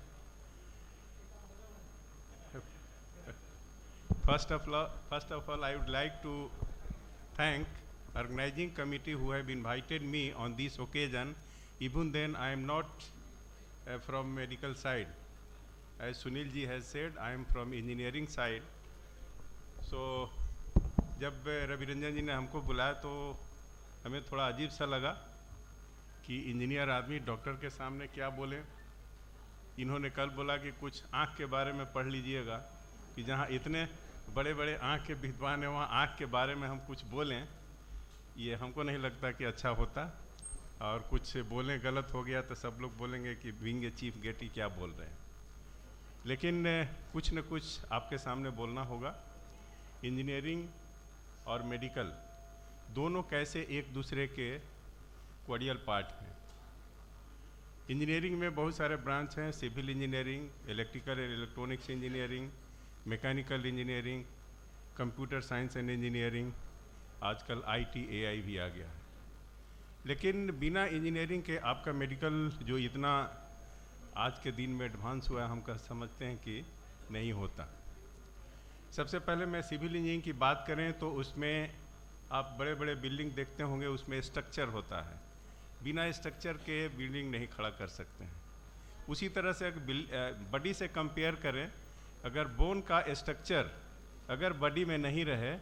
First of all, I would like to thank organizing committee who have invited me on this occasion. Even then, I am not from medical side. As Sunil ji has said, I am from engineering side. So, जब रवि रंजन जी ने हमको बुलाया तो हमें थोड़ा अजीब सा लगा कि इंजीनियर आदमी डॉक्टर के सामने क्या बोले. इन्होंने कल बोला कि कुछ आँख के बारे में पढ़ लीजिएगा, कि जहाँ इतने बड़े बड़े आँख के विद्वान हैं वहाँ आँख के बारे में हम कुछ बोलें, ये हमको नहीं लगता कि अच्छा होता. और कुछ बोलें गलत हो गया तो सब लोग बोलेंगे कि बीइंग ए चीफ गेटी क्या बोल रहे हैं. लेकिन कुछ न कुछ आपके सामने बोलना होगा. इंजीनियरिंग और मेडिकल दोनों कैसे एक दूसरे के कोडियल पार्ट हैं. इंजीनियरिंग में बहुत सारे ब्रांच हैं, civil engineering, electrical and electronics engineering, mechanical engineering, computer science and engineering, आजकल IT AI भी आ गया है. लेकिन बिना इंजीनियरिंग के आपका मेडिकल जो इतना आज के दिन में एडवांस हुआ है, हम समझते हैं कि नहीं होता. सबसे पहले मैं सिविल इंजीनियरिंग की बात करें तो उसमें आप बड़े बड़े बिल्डिंग देखते होंगे, उसमें स्ट्रक्चर होता है. बिना स्ट्रक्चर के बिल्डिंग नहीं खड़ा कर सकते हैं. उसी तरह से बॉडी से कंपेयर करें, अगर बोन का स्ट्रक्चर अगर बॉडी में नहीं रहे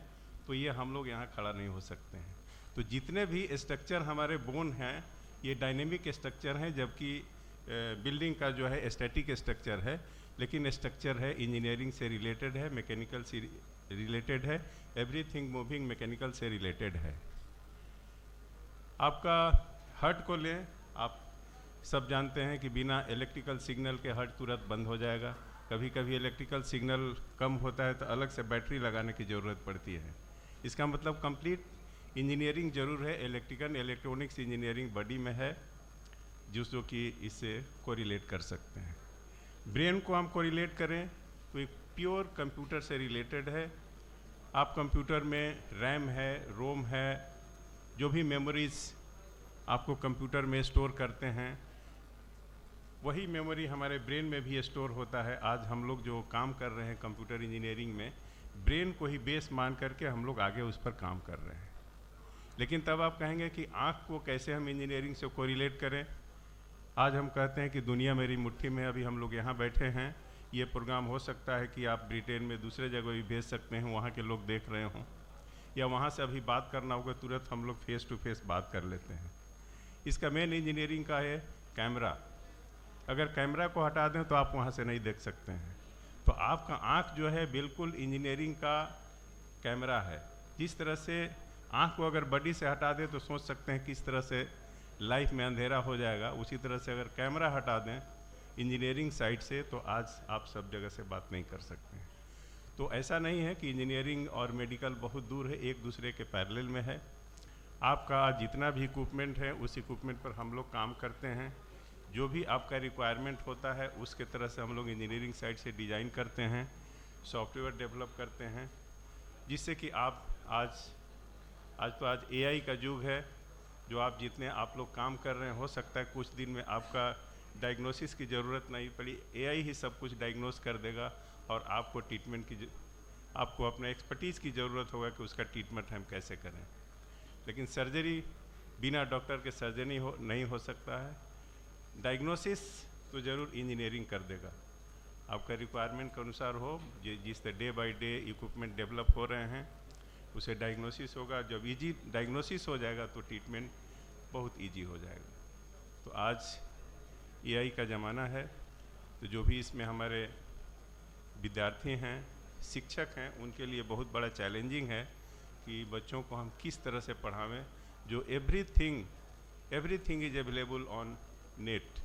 तो ये हम लोग यहाँ खड़ा नहीं हो सकते हैं. तो जितने भी स्ट्रक्चर हमारे बोन हैं ये डायनेमिक स्ट्रक्चर हैं, जबकि बिल्डिंग का जो है स्टैटिक स्ट्रक्चर है. लेकिन स्ट्रक्चर है इंजीनियरिंग से रिलेटेड है, मैकेनिकल से रिलेटेड है, एवरीथिंग मूविंग मैकेनिकल से रिलेटेड है. आपका हार्ट को लें, आप सब जानते हैं कि बिना इलेक्ट्रिकल सिग्नल के हार्ट तुरंत बंद हो जाएगा. कभी कभी इलेक्ट्रिकल सिग्नल कम होता है तो अलग से बैटरी लगाने की ज़रूरत पड़ती है. इसका मतलब कंप्लीट इंजीनियरिंग ज़रूर है. इलेक्ट्रिकल इलेक्ट्रॉनिक्स इंजीनियरिंग बॉडी में है, जो कि इससे कोरिलेट कर सकते हैं. ब्रेन को हम कोरिलेट करें तो एक प्योर कंप्यूटर से रिलेटेड है. आप कंप्यूटर में रैम है, रोम है, जो भी मेमोरीज आपको कंप्यूटर में स्टोर करते हैं वही मेमोरी हमारे ब्रेन में भी स्टोर होता है. आज हम लोग जो काम कर रहे हैं कंप्यूटर इंजीनियरिंग में, ब्रेन को ही बेस मान करके हम लोग आगे उस पर काम कर रहे हैं। लेकिन तब आप कहेंगे कि आँख को कैसे हम इंजीनियरिंग से कोरिलेट करें। आज हम कहते हैं कि दुनिया मेरी मुट्ठी में, अभी हम लोग यहाँ बैठे हैं, ये प्रोग्राम हो सकता है कि आप ब्रिटेन में दूसरे जगह भी भेज सकते हैं, वहाँ के लोग देख रहे हों, या वहाँ से अभी बात करना होगा तुरंत हम लोग फेस टू फेस बात कर लेते हैं। इसका मेन इंजीनियरिंग का है कैमरा। अगर कैमरा को हटा दें तो आप वहाँ से नहीं देख सकते हैं। तो आपका आँख जो है बिल्कुल इंजीनियरिंग का कैमरा है। जिस तरह से आँख को अगर बॉडी से हटा दें तो सोच सकते हैं किस तरह से लाइफ में अंधेरा हो जाएगा, उसी तरह से अगर कैमरा हटा दें इंजीनियरिंग साइड से तो आज आप सब जगह से बात नहीं कर सकते हैं। तो ऐसा नहीं है कि इंजीनियरिंग और मेडिकल बहुत दूर है, एक दूसरे के पैरेलल में है। आपका जितना भी इक्विपमेंट है उस इक्विपमेंट पर हम लोग काम करते हैं। जो भी आपका रिक्वायरमेंट होता है उसके तरह से हम लोग इंजीनियरिंग साइड से डिज़ाइन करते हैं, सॉफ्टवेयर डेवलप करते हैं, जिससे कि आप आज एआई का युग है। जो आप जितने आप लोग काम कर रहे हैं, हो सकता है कुछ दिन में आपका डायग्नोसिस की ज़रूरत नहीं पड़ी, एआई ही सब कुछ डायग्नोस कर देगा और आपको ट्रीटमेंट की आपको अपने एक्सपर्टीज़ की ज़रूरत होगा कि उसका ट्रीटमेंट हम कैसे करें। लेकिन सर्जरी बिना डॉक्टर के सर्जरी नहीं हो सकता है। डायग्नोसिस तो ज़रूर इंजीनियरिंग कर देगा, आपका रिक्वायरमेंट के अनुसार हो। जिस तरह day by day equipment develop हो रहे हैं उसे डायग्नोसिस होगा। जब इजी डायग्नोसिस हो जाएगा तो ट्रीटमेंट बहुत इजी हो जाएगा। तो आज एआई का ज़माना है, तो जो भी इसमें हमारे विद्यार्थी हैं, शिक्षक हैं, उनके लिए बहुत बड़ा चैलेंजिंग है कि बच्चों को हम किस तरह से पढ़ावें। जो everything is available on net.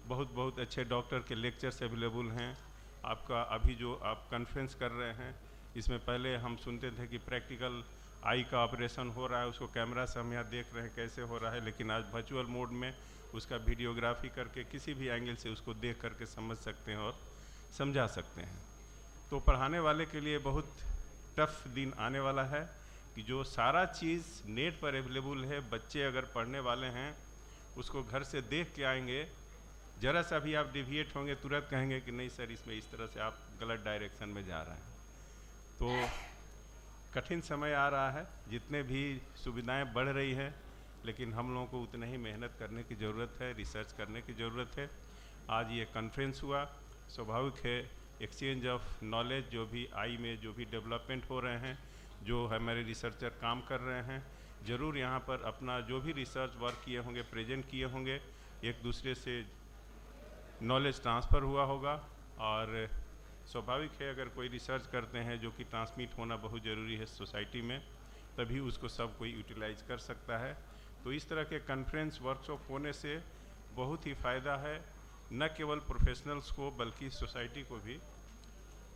बहुत अच्छे डॉक्टर के लेक्चर्स अवेलेबल हैं। आपका अभी जो आप कॉन्फ्रेंस कर रहे हैं, इसमें पहले हम सुनते थे कि प्रैक्टिकल आई का ऑपरेशन हो रहा है, उसको कैमरा से हम यहाँ देख रहे हैं कैसे हो रहा है, लेकिन आज वर्चुअल मोड में उसका वीडियोग्राफी करके किसी भी एंगल से उसको देख करके समझ सकते हैं और समझा सकते हैं। तो पढ़ाने वाले के लिए बहुत टफ दिन आने वाला है कि जो सारा चीज़ नेट पर अवेलेबल है, बच्चे अगर पढ़ने वाले हैं उसको घर से देख के आएंगे, ज़रा सा भी आप डिविएट होंगे तुरंत कहेंगे कि नहीं सर, इसमें इस तरह से आप गलत डायरेक्शन में जा रहे हैं। तो कठिन समय आ रहा है, जितने भी सुविधाएं बढ़ रही हैं, लेकिन हम लोगों को उतने ही मेहनत करने की ज़रूरत है, रिसर्च करने की ज़रूरत है। आज ये कॉन्फ्रेंस हुआ, स्वाभाविक है एक्सचेंज ऑफ नॉलेज, जो भी आई में जो भी डेवलपमेंट हो रहे हैं, जो हमारे रिसर्चर काम कर रहे हैं, ज़रूर यहाँ पर अपना जो भी रिसर्च वर्क किए होंगे, प्रेजेंट किए होंगे, एक दूसरे से नॉलेज ट्रांसफ़र हुआ होगा। और स्वाभाविक है अगर कोई रिसर्च करते हैं जो कि ट्रांसमिट होना बहुत ज़रूरी है सोसाइटी में, तभी उसको सब कोई यूटिलाइज कर सकता है। तो इस तरह के कॉन्फ्रेंस वर्कशॉप होने से बहुत ही फ़ायदा है, न केवल प्रोफेशनल्स को बल्कि सोसाइटी को भी।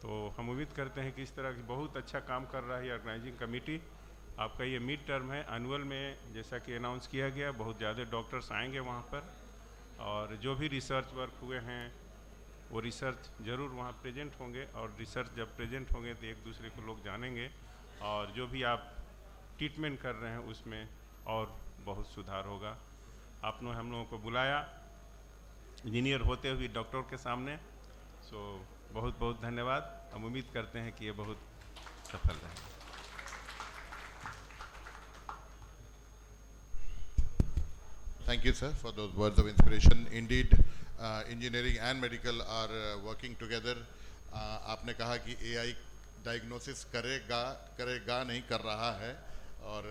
तो हम उम्मीद करते हैं कि इस तरह की बहुत अच्छा काम कर रहा है ऑर्गेनाइजिंग कमेटी। आपका ये मिड टर्म है, एनुअल में जैसा कि अनाउंस किया गया, बहुत ज़्यादा डॉक्टर्स आएंगे वहाँ पर, और जो भी रिसर्च वर्क हुए हैं वो रिसर्च ज़रूर वहाँ प्रेजेंट होंगे, और रिसर्च जब प्रेजेंट होंगे तो एक दूसरे को लोग जानेंगे, और जो भी आप ट्रीटमेंट कर रहे हैं उसमें और बहुत सुधार होगा। आपने हम लोगों को बुलाया इंजीनियर होते हुए डॉक्टर के सामने, सो बहुत बहुत धन्यवाद। हम उम्मीद करते हैं कि ये बहुत सफल रहे। Thank you, sir, for those words of inspiration. Indeed, engineering and medical are working together. आपने कहा कि AI डायग्नोसिस करेगा नहीं, कर रहा है, और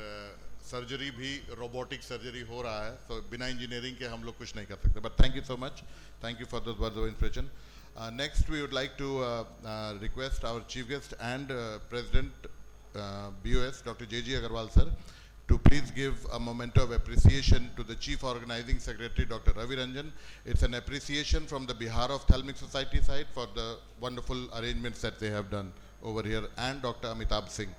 सर्जरी भी रोबोटिक सर्जरी हो रहा है, तो बिना इंजीनियरिंग के हम लोग कुछ नहीं कर सकते। But thank you so much, thank you for those words of inspiration. Next, we would like to request our chief guest and President BOS, Dr. J.G. Agarwal, sir, to please give a memento of appreciation to the Chief Organizing Secretary, Dr. Ravi Ranjan. It's an appreciation from the Bihar Ophthalmic Society side for the wonderful arrangements that they have done over here, and Dr. Amitabh Singh.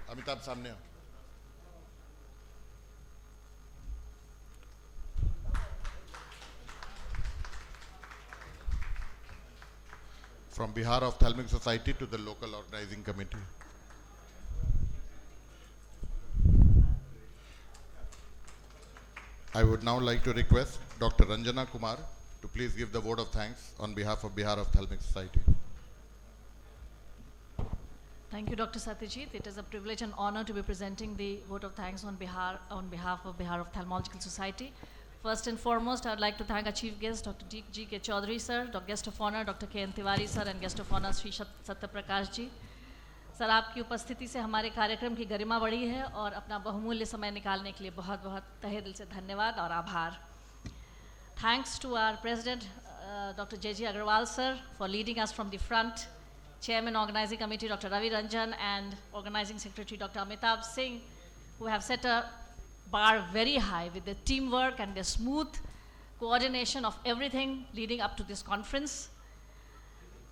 Amitabh, सामने आओ. From Bihar Ophthalmic Society to the local organizing committee. I would now like to request Dr. Ranjana Kumar to please give the vote of thanks on behalf of Bihar Ophthalmic Society. Thank you, Dr. Satyajit. It is a privilege and honor to be presenting the vote of thanks on behalf of Bihar Ophthalmological Society. First and foremost, I would like to thank our chief guest, Dr. G.K. Chaudhary, sir, guest of honor, Dr. K.N. Tiwari, sir, and guest of honor, Sri Satya Prakash ji. Sir, आपकी उपस्थिति से हमारे कार्यक्रम की गरिमा बढ़ी है और अपना बहुमूल्य समय निकालने के लिए बहुत बहुत तहे दिल से धन्यवाद और आभार. Thanks to our President, Dr. J.G. Agarwal, sir, for leading us from the front. Chairman Organizing Committee Dr. Ravi Ranjan and Organizing Secretary Dr. Amitabh Singh, who have set a bar very high with the teamwork and the smooth coordination of everything leading up to this conference.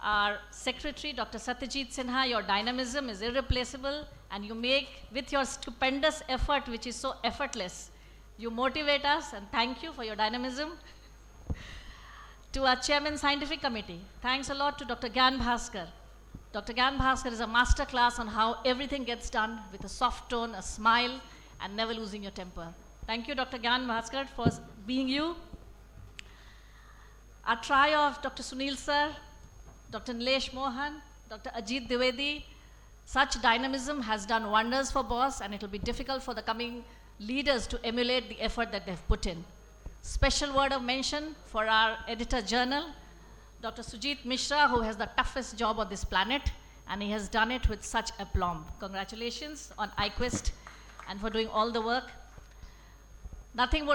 Our Secretary Dr. Satyajit Sinha, your dynamism is irreplaceable and you make, with your stupendous effort, which is so effortless, you motivate us, and thank you for your dynamism. To our Chairman Scientific Committee, thanks a lot to Dr. Gyan Bhaskar. Dr. Gyan Bhaskar is a master class on how everything gets done with a soft tone, a smile, and never losing your temper. Thank you, Dr. Gyan Bhaskar, for being you. Our trio of Dr. Sunil sir, Dr. Nilesh Mohan, Dr. Ajit Dwivedi, such dynamism has done wonders for BOSS, and it will be difficult for the coming leaders to emulate the effort that they've put in. Special word of mention for our editor journal, Dr. Sujit Mishra, who has the toughest job on this planet, and he has done it with such aplomb. Congratulations on iQuest and for doing all the work. Nothing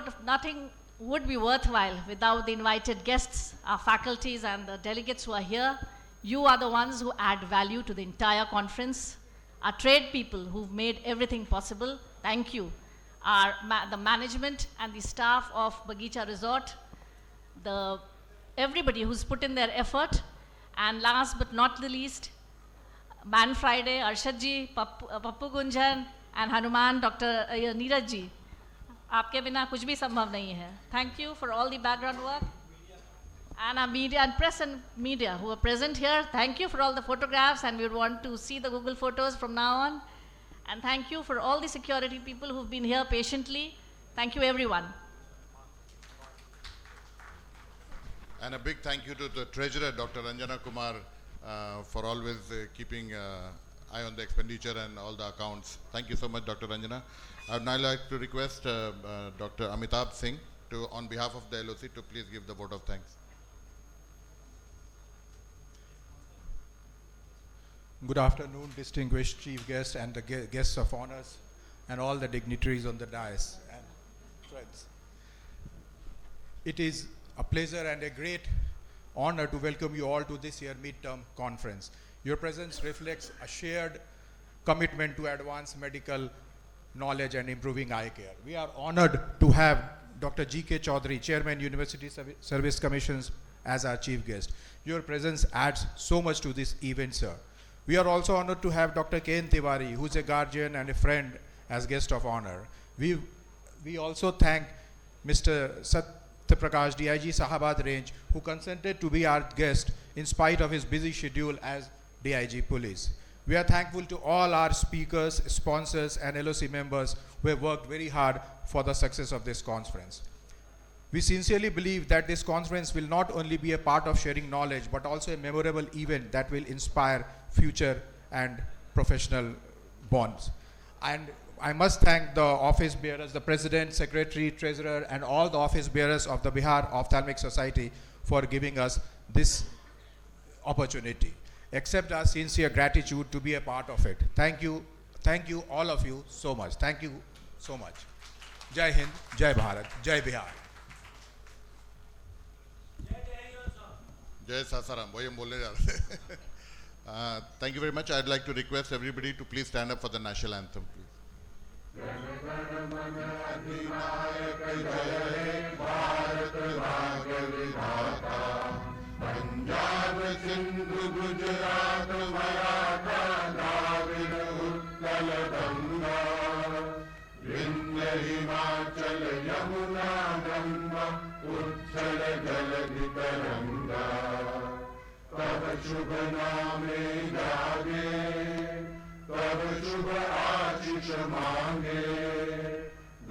would be worthwhile without the invited guests, our faculties and the delegates who are here. You are the ones who add value to the entire conference. Our trade people who've made everything possible, thank you. The management and the staff of Bagicha Resort, everybody who's put in their effort, and last but not the least, Man Friday, Arshad ji, Pappu Gunjan, and Hanuman, Dr. Neeraj ji. आपके बिना कुछ भी संभव नहीं है. Thank you for all the background work. And our media and press and media who are present here, thank you for all the photographs, and we would want to see the Google photos from now on. And thank you for all the security people who've been here patiently. Thank you, everyone. And a big thank you to the Treasurer, Dr. Ranjana Kumar, for always keeping eye on the expenditure and all the accounts. Thank you so much, Dr. Ranjana. I would now like to request Dr. Amitabh Singh, on behalf of the LOC, to please give the vote of thanks. Good afternoon, distinguished chief guests and the guests of honors and all the dignitaries on the dais and friends. It is a pleasure and a great honor to welcome you all to this year's midterm conference. Your presence reflects a shared commitment to advance medical knowledge and improving eye care. We are honored to have Dr. G.K. Chaudhary, Chairman, University Service Commissions, as our chief guest. Your presence adds so much to this event, sir. We are also honored to have Dr. K.N. Tiwari, who is a guardian and a friend, as guest of honor. We also thank Mr. Satya Prakash, DIG Sahabad Range, who consented to be our guest in spite of his busy schedule as DIG Police. We are thankful to all our speakers, sponsors, and LOC members who have worked very hard for the success of this conference. We sincerely believe that this conference will not only be a part of sharing knowledge, but also a memorable event that will inspire future and professional bonds. And I must thank the office bearers, the President, Secretary, Treasurer, and all the office bearers of the Bihar Ophthalmic Society for giving us this opportunity. Accept our sincere gratitude to be a part of it. Thank you, all of you, so much. Thank you so much. Jai Hind, Jai Bharat, Jai Bihar. Jai Sasaram, वही हम बोलने जा रहे थे. Thank you very much. I'd like to request everybody to please stand up for the national anthem, please. Punjab Sindh Gujarat Maratha Dravida Utkal Ganga Vindhya Himachal Yamuna Ganga उच्छल जलधि तरंगा तब शुभ नामे जागे तब शुभ आशीष मांगे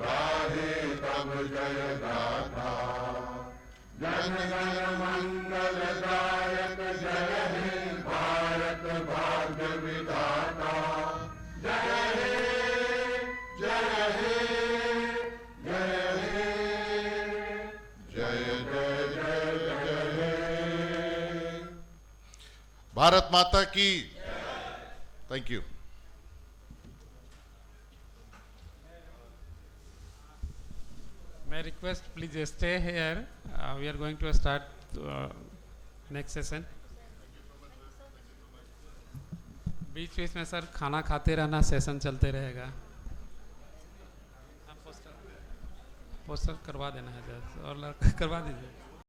गाहे तब जय गाथा भारत माता की thank you. May I request please stay here. We are going to start next session. बीच बीच में सर खाना खाते रहना, सेशन चलते रहेगा. पोस्टर करवा देना है, और करवा दीजिए.